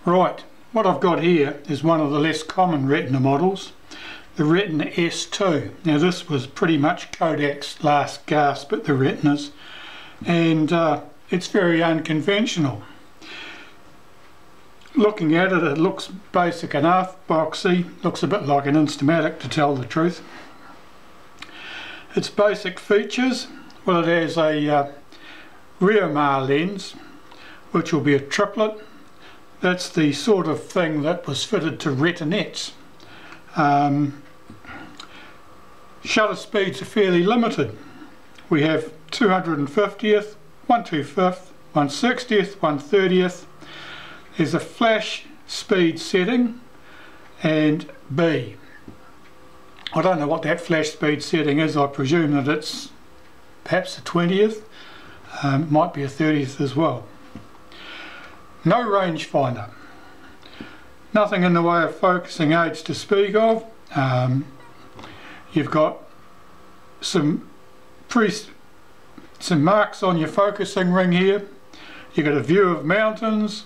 Right, what I've got here is one of the less common Retina models, the Retina S2. Now this was pretty much Kodak's last gasp at the Retinas, and it's very unconventional. Looking at it, it looks basic enough, boxy, looks a bit like an Instamatic to tell the truth. Its basic features, well, it has a rear lens, which will be a triplet. That's the sort of thing that was fitted to Retinettes. Shutter speeds are fairly limited. We have 250th, 125th, 160th, 130th. There's a flash speed setting and B. I don't know what that flash speed setting is. I presume that it's perhaps a 20th, might be a 30th as well. No rangefinder. Nothing in the way of focusing aids to speak of. You've got some marks on your focusing ring here. You've got a view of mountains,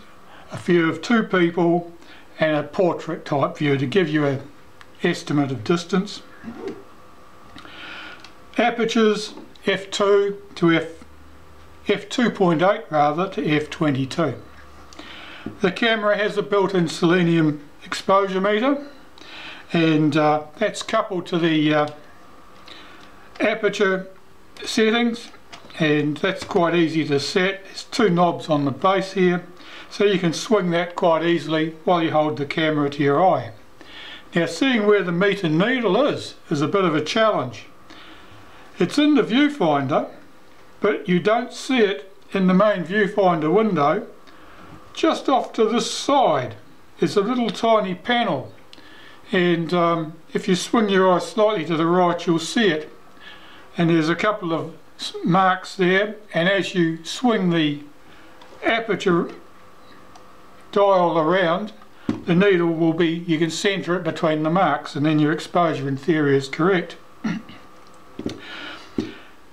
a view of two people, and a portrait type view to give you an estimate of distance. Apertures f2 to f2.8 rather to f22. The camera has a built-in selenium exposure meter, and that's coupled to the aperture settings, and that's quite easy to set. There's two knobs on the base here, so you can swing that quite easily while you hold the camera to your eye. Now, seeing where the meter needle is a bit of a challenge. It's in the viewfinder, but you don't see it in the main viewfinder window. Just off to this side is a little tiny panel, and if you swing your eye slightly to the right, you'll see it, and there's a couple of marks there, and as you swing the aperture dial around, the needle will be, you can center it between the marks, and then your exposure in theory is correct.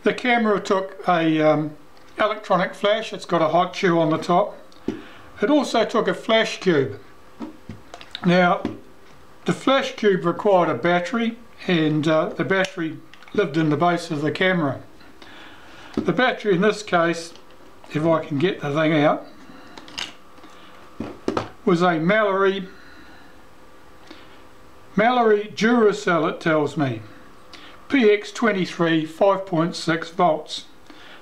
The camera took a electronic flash. It's got a hot shoe on the top. It also took a flash cube. Now, the flash cube required a battery, and the battery lived in the base of the camera. The battery in this case, if I can get the thing out, was a Mallory Duracell, it tells me, PX23 5.6 volts.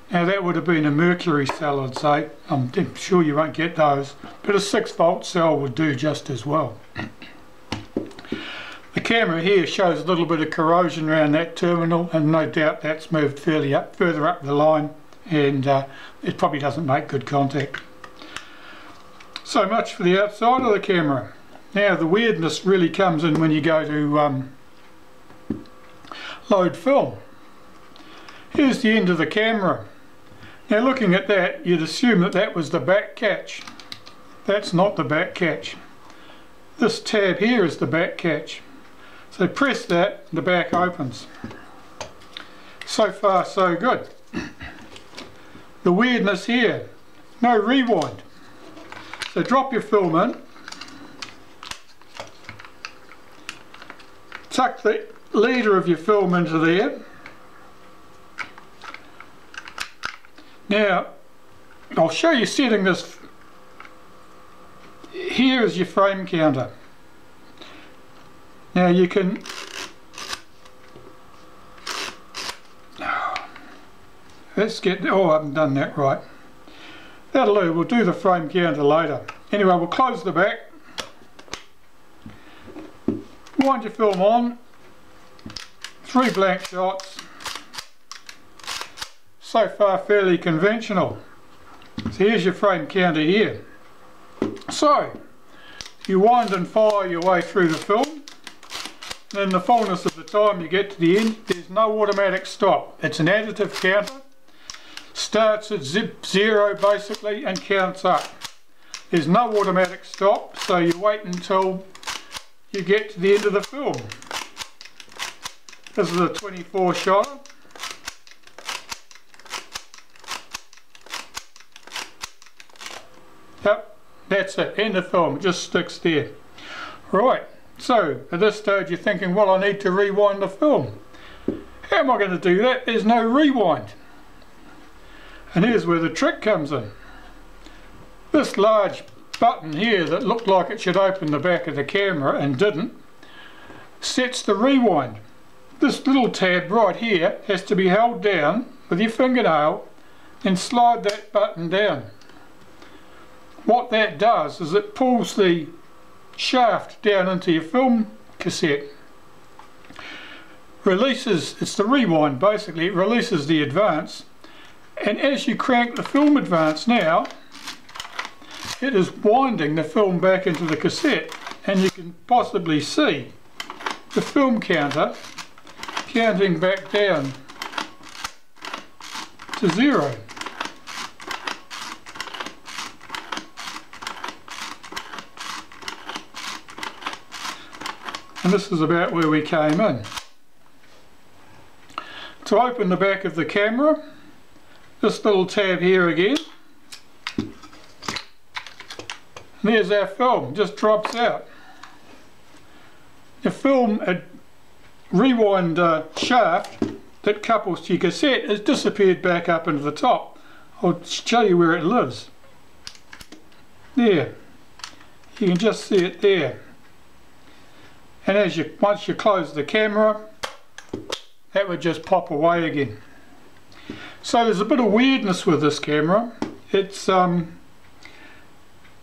Now that would have been a mercury cell, I'd say. I'm sure you won't get those, but a 6-volt cell would do just as well. The camera here shows a little bit of corrosion around that terminal, and no doubt that's moved further up the line, and it probably doesn't make good contact. So much for the outside of the camera. Now the weirdness really comes in when you go to load film. Here's the end of the camera. Now looking at that, you'd assume that that was the back catch. That's not the back catch. This tab here is the back catch. So press that, the back opens. So far so good. The weirdness here, no rewind. So drop your film in, tuck the leader of your film into there. Now, I'll show you setting this. Here is your frame counter. Now you can, let's get, oh, I haven't done that right. That'll do, we'll do the frame counter later. Anyway, we'll close the back, wind your film on, 3 blank shots. So far fairly conventional. So here's your frame counter here. So you wind and fire your way through the film, and in the fullness of the time you get to the end, there's no automatic stop. It's an additive counter, starts at 0 basically and counts up. There's no automatic stop, so you wait until you get to the end of the film. This is a 24 shotter. Yep, That's it, end of film, it just sticks there. Right, so at this stage you're thinking, well, I need to rewind the film. How am I going to do that? There's no rewind. And here's where the trick comes in. This large button here that looked like it should open the back of the camera and didn't, sets the rewind. This little tab right here has to be held down with your fingernail and slide that button down. What that does is it pulls the shaft down into your film cassette. Releases, it's the rewind basically, it releases the advance, and as you crank the film advance now, it is winding the film back into the cassette, and you can possibly see the film counter counting back down to 0. And this is about where we came in. To open the back of the camera, this little tab here again, and there's our film, just drops out. The film rewind shaft that couples to your cassette has disappeared back up into the top. I'll show you where it lives. There, you can just see it there. And as once you close the camera, that would just pop away again. So there's a bit of weirdness with this camera. It's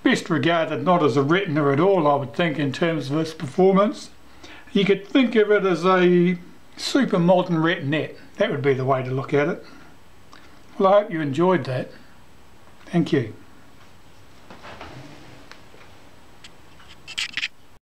best regarded not as a Retina at all, I would think, in terms of its performance. You could think of it as a super modern Retinette. That would be the way to look at it. Well, I hope you enjoyed that. Thank you.